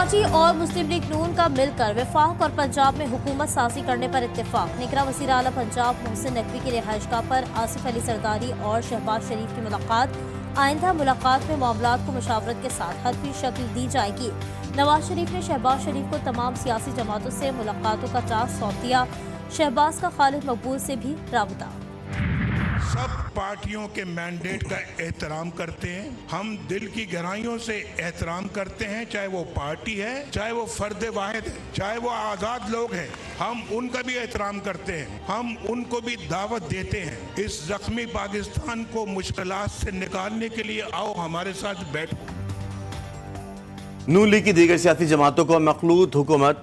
Peoples party और मुस्लिम league नून का मिलकर वफाक और पंजाब में हुकूमत साजी करने पर इत्तेफाक। निगरां वज़ीर आला पंजाब मोहसिन नकवी की रिहाइशगाह पर आसिफ अली सरदारी और शहबाज शरीफ की मुलाकात। आइंदा मुलाकात में मामलात को मुशावरत के साथ हतमी शक्ल दी जाएगी। नवाज शरीफ ने शहबाज शरीफ को तमाम सियासी जमातों से मुलाकातों का टास्क सौंप दिया। शहबाज का खालिद मकबूल से भी राबता। सब पार्टियों के मैंडेट का एहतराम करते हैं। हम दिल की गहराइयों से एहतराम करते हैं, चाहे वो पार्टी है, चाहे वो फर्द वाहिद है, चाहे वो आज़ाद लोग हैं। हम उनका भी एहतराम करते हैं, हम उनको भी दावत देते हैं। इस जख्मी पाकिस्तान को मुश्किलात से निकालने के लिए आओ हमारे साथ बैठो। नून लीग की दीगर सियासी जमातों को मखलूत हुकूमत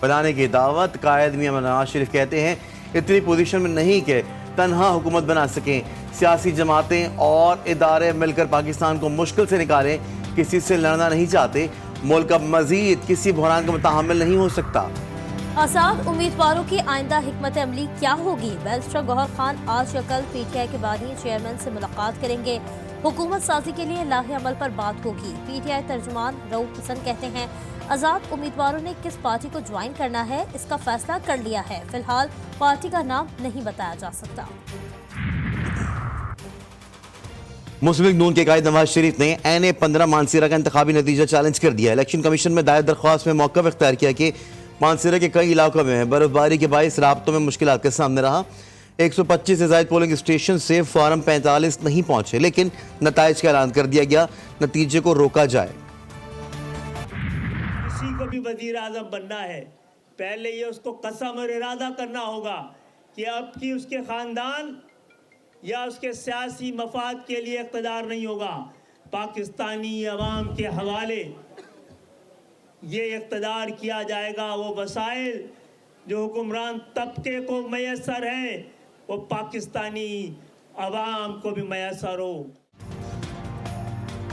बनाने की दावत। कायद मियां नवाज शरीफ कहते हैं इतनी पोजीशन में नहीं कि तन्हा हुकूमत बना सकें। सियासी जमातें और इदारे मिलकर पाकिस्तान को मुश्किल से निकालें। किसी से लड़ना नहीं चाहते। मुल्क अब मजीद किसी बहरान का मुतहम्मिल नहीं हो सकता। आजाद उम्मीदवारों की आइंदा हिकमत अमली क्या होगी? बैरिस्टर गौहर खान आज या कल PTI के बानी चेयरमैन से मुलाकात करेंगे। हुकूमत साजी के लिए लाहे अमल पर बात होगी। PTI तर्जुमान रऊफ हसन कहते हैं आजाद उम्मीदवारों ने किस पार्टी को ज्वाइन करना है इसका फैसला कर लिया है। फिलहाल पार्टी का नाम नहीं बताया जा सकता। मुस्लिम लीग नून के कायद नवाज शरीफ ने NA-15 मानसीरा का इंतखाबी नतीजा चैलेंज कर दिया। इलेक्शन कमीशन में दायर दरख्वास्त में मौक़िफ़ इख्तियार किया कि मानसीरा के कई इलाकों में बर्फबारी के बाइस राब्तों में मुश्किलात के सामने रहा। 125 से ज़ायद पोलिंग स्टेशन से फॉर्म 45 नहीं पहुंचे, लेकिन नताइज का ऐलान कर दिया गया। नतीजे को रोका जाए। किसी को भी वजीर आज़म बनना है, पहले ये उसको कसम और इरादा करना होगा कि अब की उसके ख़ानदान या उसके सियासी मफाद के लिए इक़्तिदार नहीं होगा। पाकिस्तानी अवाम के हवाले ये इक़्तिदार किया जाएगा। वो वसाइल जो हुक्मरान तबके को मैसर हैं वो पाकिस्तानी अवाम को भी मैसर हो।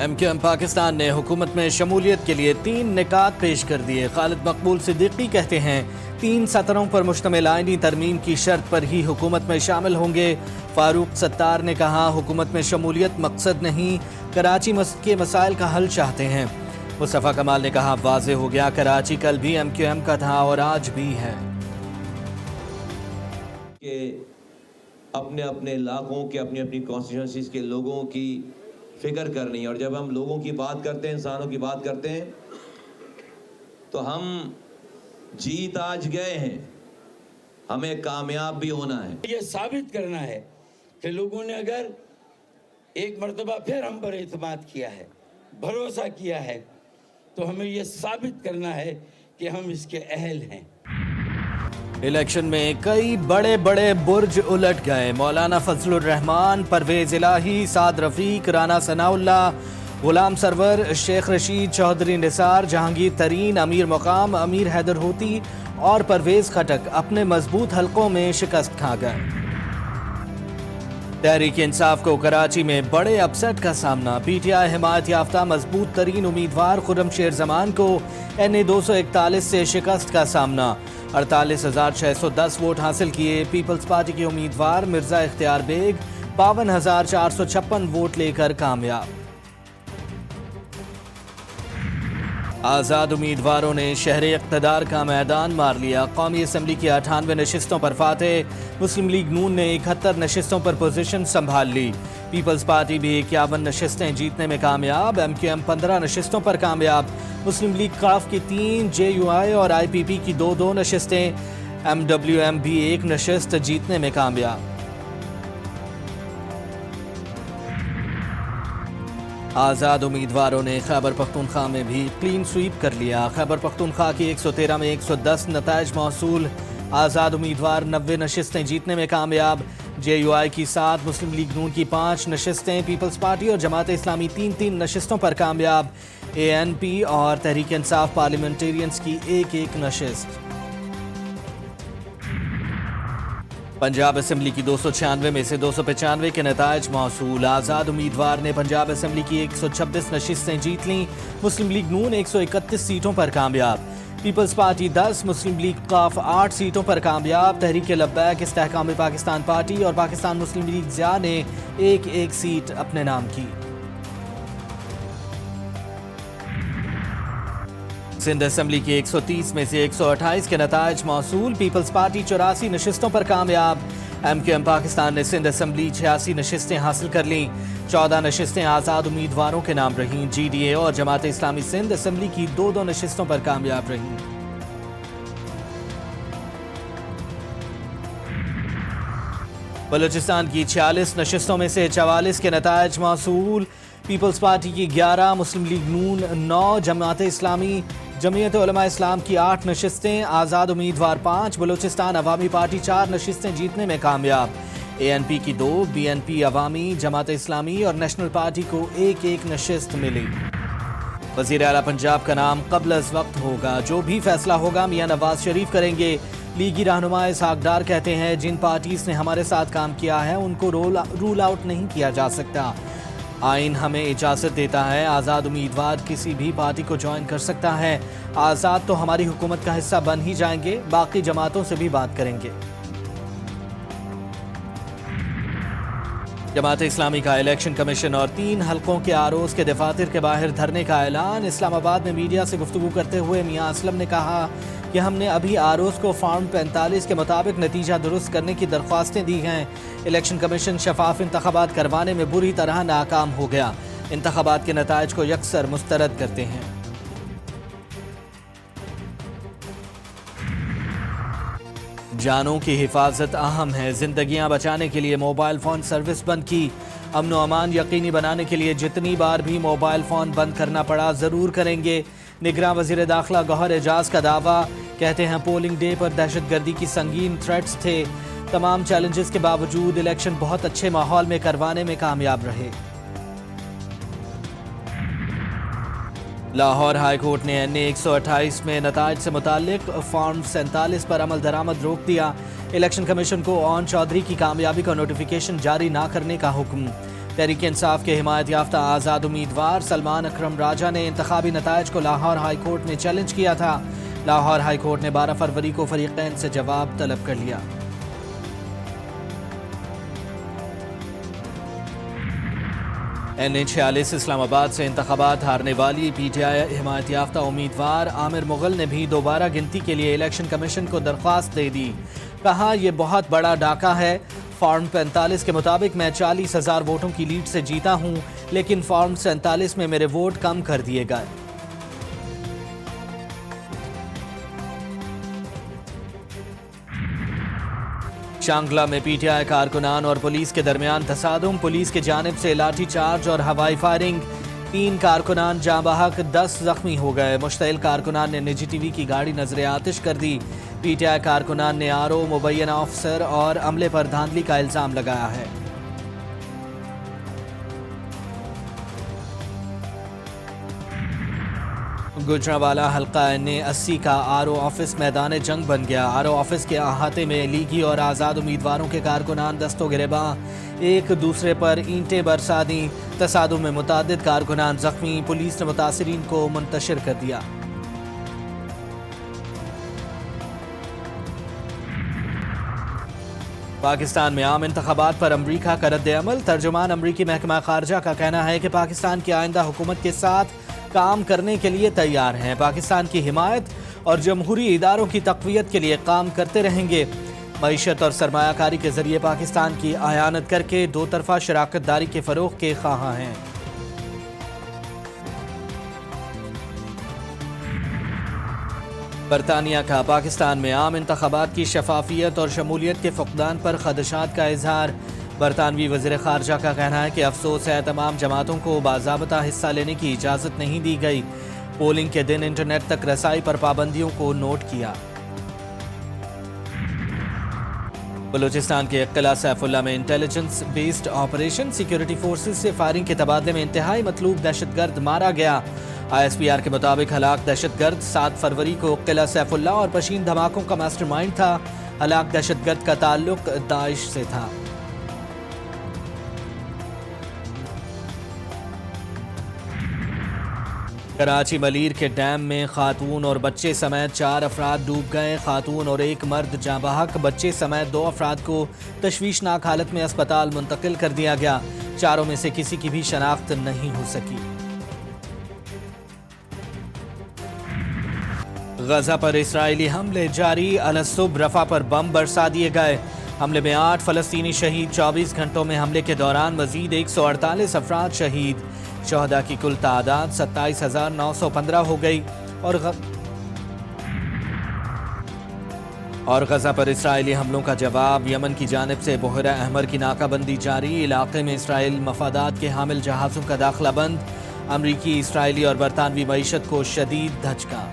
MQM पाकिस्तान ने हुकूमत में शमूलियत के लिए 3 निकात पेश कर दिए। खालिद मकबूल सिद्दीकी कहते हैं 3 सतरों पर मुश्तमिल आईनी तरमीम की शर्त पर ही हुकूमत में शामिल होंगे। फारूक सत्तार ने कहा हुकूमत में शमूलियत मकसद नहीं, कराची के मसाइल का हल चाहते हैं। मुस्तफ़ा कमाल ने कहा वाज़े हो गया कराची कल भी MQM का था और आज भी है। कि अपने अपने इलाकों के अपनी अपनी कॉन्स्टिट्यूंसीज के लोगों की फिक्र करनी है, और जब हम लोगों की बात करते हैं, इंसानों की बात करते हैं, तो हम जीत आज गए हैं, हमें कामयाब भी होना है। ये साबित करना है कि लोगों ने अगर एक मर्तबा फिर हम पर एतमाद किया है, भरोसा किया है, तो हमें ये साबित करना है कि हम इसके अहल हैं। इलेक्शन में कई बड़े बड़े बुर्ज उलट गए। मौलाना फजलुर रहमान, परवेज इलाही, साद रफीक, राना सनाउल्लाह, गुलाम सरवर, शेख रशीद, चौधरी निसार, जहांगीर तरीन, अमीर मुकाम, अमीर हैदर होती और परवेज खटक अपने मजबूत हलकों में शिकस्त खा गए। तहरीक इंसाफ को कराची में बड़े अपसेट का सामना। PTI हिमायत याफ्ता मजबूत तरीन उम्मीदवार खुर्रम शेर जमान को NA-241 से शिकस्त का सामना। 48,610 वोट हासिल किए। पीपल्स पार्टी के उम्मीदवार मिर्जा इख्तियार बेग 52,456 वोट लेकर कामयाब। आज़ाद उम्मीदवारों ने शहर इक़्तिदार का मैदान मार लिया। कौमी असम्बली की 98 नशिस्तों पर फातेह। मुस्लिम लीग नून ने 71 नशिस्तों पर पोजीशन संभाल ली। पीपल्स पार्टी भी 51 नशिस्तें जीतने में कामयाब। MQM 15 नशिस्तों पर कामयाब। मुस्लिम लीग काफ की 3, JUI और IPP की 2 नशिस्तें। MWM भी 1 नशिस्त जीतने में कामयाब। आज़ाद उम्मीदवारों ने खैबर पख्तूनख्वा में भी क्लीन स्वीप कर लिया। खैबर पख्तूनख्वा की 113 में 110 नताइज मौसूल। आज़ाद उम्मीदवार 90 नशिस्तें जीतने में कामयाब। JUI की 7, मुस्लिम लीग नून की 5 नशिस्तें। पीपल्स पार्टी और जमात इस्लामी 3 नशिस्तों पर कामयाब। ANP और तहरीक इंसाफ पार्लियामेंटेरियंस की 1 नशिस्त। पंजाब असेंबली की 296 में से 295 के नताइज मौसूल। आज़ाद उम्मीदवार ने पंजाब असेंबली की 126 नशिस्तें जीत लीं। मुस्लिम लीग नून 131 सीटों पर कामयाब। पीपल्स पार्टी 10, मुस्लिम लीग काफ 8 सीटों पर कामयाब। तहरीक लब्बैक, इस्तेहकाम पाकिस्तान पार्टी और पाकिस्तान मुस्लिम लीग ज़िया ने 1 सीट अपने नाम की। सिंध असम्बली की 130 में से 128 के नताइज मौसूल। पीपल्स पार्टी 84 नशिस्तों पर कामयाब। MQM पाकिस्तान ने सिंध असम्बली 86 नशिस्तें हासिल कर लीं। 14 नशिस्तें आज़ाद उम्मीदवारों के नाम रहीं। GDA और जमात इस्लामी सिंध असम्बली की 2-2 नशिस्तों पर कामयाब रहीं। बलूचिस्तान की 46 नशिस्तों में से 44 के नताइज मौसूल। पीपल्स पार्टी की 11, मुस्लिम लीग नून 9, जमात इस्लामी जमीयत उलमा इस्लाम की 8 नशिस्तें, आज़ाद उम्मीदवार 5, बलूचिस्तान अवामी पार्टी 4 नशिस्तें जीतने में कामयाब। ANP की 2, BNP अवामी, जमात इस्लामी और नेशनल पार्टी को 1-1 नशिस्त मिली। वज़ीर आला पंजाब का नाम क़ब्ल अज़ वक्त होगा। जो भी फैसला होगा मियां नवाज शरीफ करेंगे। लीगी रहनुमा इसहाक डार कहते हैं, जिन पार्टीज ने हमारे साथ काम किया है उनको रूल आउट नहीं किया जा सकता। आइन हमें इजाज़त देता है, आज़ाद उम्मीदवार किसी भी पार्टी को ज्वाइन कर सकता है। आज़ाद तो हमारी हुकूमत का हिस्सा बन ही जाएंगे, बाकी जमातों से भी बात करेंगे। जमात इस्लामी का इलेक्शन कमीशन और 3 हलकों के आरोज के दफातर के बाहर धरने का ऐलान। इस्लामाबाद में मीडिया से गुफ्तगू करते हुए मियां असलम ने कहा कि हमने अभी आरोज को फॉर्म 45 के मुताबिक नतीजा दुरुस्त करने की दरख्वास्तें दी हैं। इलेक्शन कमीशन शफाफ इंतखाबात करवाने में बुरी तरह नाकाम हो गया। इंतखाबात के नताइज को यकसर मुस्तरद करते हैं। जानों की हिफाजत अहम है। जिंदगियां बचाने के लिए मोबाइल फ़ोन सर्विस बंद की। अमन व अमान यकीनी बनाने के लिए जितनी बार भी मोबाइल फ़ोन बंद करना पड़ा ज़रूर करेंगे। निगरान वज़ीर दाखिला गौहर एजाज का दावा, कहते हैं पोलिंग डे पर दहशतगर्दी की संगीन थ्रेट्स थे। तमाम चैलेंजेस के बावजूद इलेक्शन बहुत अच्छे माहौल में करवाने में कामयाब रहे। लाहौर हाई कोर्ट ने NA 128 में नताइज से मुतालिक फॉर्म 47 पर अमल दरामद रोक दिया। इलेक्शन कमीशन को ओन चौधरी की कामयाबी का नोटिफिकेशन जारी ना करने का हुक्म। तहरीक इंसाफ के हिमायत याफ्ता आज़ाद उम्मीदवार सलमान अकरम राजा ने इंतखाबी नताइज को लाहौर हाई कोर्ट में चैलेंज किया था। लाहौर हाई कोर्ट ने 12 फरवरी को फरीक़ैन से जवाब तलब कर लिया। NA 46 इस्लामाबाद से इंतखाबात हारने वाली PTI हिमायत याफ्ता उम्मीदवार आमिर मुगल ने भी दोबारा गिनती के लिए इलेक्शन कमीशन को दरख्वास्त दे दी। कहा, यह बहुत बड़ा डाका है। फॉर्म 45 के मुताबिक मैं 40,000 वोटों की लीड से जीता हूं, लेकिन फॉर्म 47 में मेरे वोट कम कर दिए गए। शांगला में PTI कारकुनान और पुलिस के दरमियान तसादुम। पुलिस की जानिब से लाठी चार्ज और हवाई फायरिंग। 3 कारकुनान जाँ बहक, 10 जख्मी हो गए। मुश्तइल कारकुनान ने निजी TV की गाड़ी नजर आतिश कर दी। PTI कारकुनान ने RO, मुबैना अफसर और अमले पर धांधली का इल्ज़ाम लगाया है। गुजरांवाला हल्का NA 80 का RO ऑफिस मैदान जंग बन गया। RO ऑफिस के अहाते में लीगी और आज़ाद उम्मीदवारों के कारकुनान दस्तो गिरेबां एक दूसरे पर ईंटें बरसा दी। तसादुम में मुतादिद कारकुनान जख्मी। पुलिस ने मुतासिरीन को मुंतशिर कर दिया। पाकिस्तान में आम इंतखाबात पर अमरीका का रद्द-ए-अमल। तर्जुमान अमरीकी महकमा खारजा का कहना है कि पाकिस्तान की आइंदा हुकूमत के साथ काम करने के लिए तैयार हैं। पाकिस्तान की हिमायत और जमहूरी इदारों की तक़वियत के लिए काम करते रहेंगे। मईशत और सरमायाकारी के जरिए पाकिस्तान की आयानत करके दो तरफा शराकत दारी के फ़रोग़ के ख़्वाहां हैं। बरतानिया का पाकिस्तान में आम इंतखाबात की शफाफियत और शमूलियत के फुक़दान पर ख़दशात का इजहार। बरतानवी वज़ीर ख़ारजा का कहना है कि अफसोस है तमाम जमातों को बाज़ाबता हिस्सा लेने की इजाज़त नहीं दी गई। पोलिंग के दिन इंटरनेट तक रसाई पर पाबंदियों को नोट किया। बलूचिस्तान के किला सैफुल्ला में intelligence based operation. Security forces से फायरिंग के तबादले में इंतहाई मतलूब दहशतगर्द मारा गया। ISPR के मुताबिक हलाक दहशतगर्द 7 फरवरी को किला सैफुल्ला और पशीन धमाकों का मास्टरमाइंड था। हलाक दहशतगर्द का ताल्लुक दाइश से था। कराची मलीर के डैम में खातून और बच्चे समेत 4 अफराद डूब गए। खातून और एक मर्द जाँ बहक, बच्चे समेत 2 अफराद को तशवीशनाक हालत में अस्पताल मुंतकिल कर दिया गया। चारों में से किसी की भी शनाख्त नहीं हो सकी। غزہ پر اسرائیلی حملے جاری، الصبح رفح پر بم برسا دیے گئے۔ حملے میں 8 فلسطینی شہید، 24 گھنٹوں میں حملے کے دوران مزید 148 افراد شہید، شہداء کی کل تعداد 27,915 ہو گئی۔ اور غزہ پر اسرائیلی حملوں کا جواب، یمن کی جانب سے بحیرہ احمر کی ناکہ بندی جاری، علاقے میں اسرائیل مفادات کے حامل جہازوں کا داخلہ بند، امریکی، اسرائیلی اور برطانوی معیشت کو شدید دھچکا۔